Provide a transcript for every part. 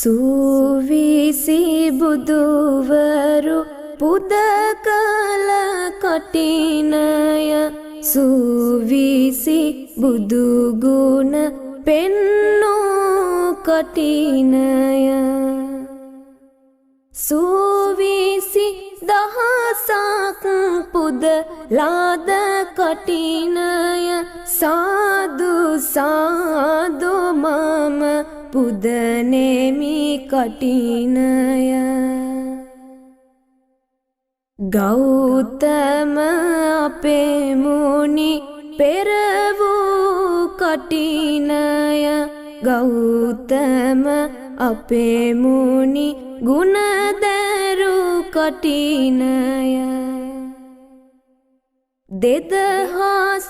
සූවිසි බුදුවරු පුදකල කටිනය සූවිසි බුදුගුණ පෙන්නෝ කටිනය සූවිසි දහසක් පුද ලාද කටිනය සාදු සාදු මම පුදනෙමි කටිනය ගෞතම අපේ මුනි පෙර වූ කටිනය ගෞතම අපේ මුනි ගුණදරු කටිනය දෙදහස්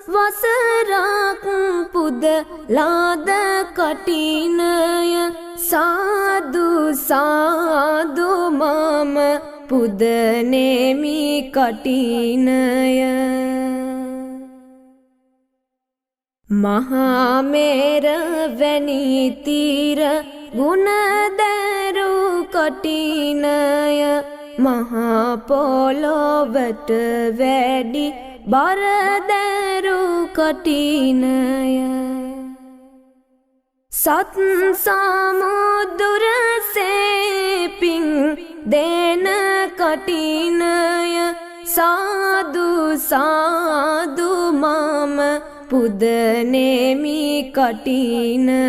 වසරක් පුද ලාද කටිනය සාදු සාදු මම පුදනෙමි කටිනය මහාමේර වැනි තීර ගුණදරු කටිනය මහා පොළොවට වැඩි බරදරු කටිනය සත් සමුදුර සේපින් දෙන කටිනය සාදු සාදු මම පුදනෙමි කටිනය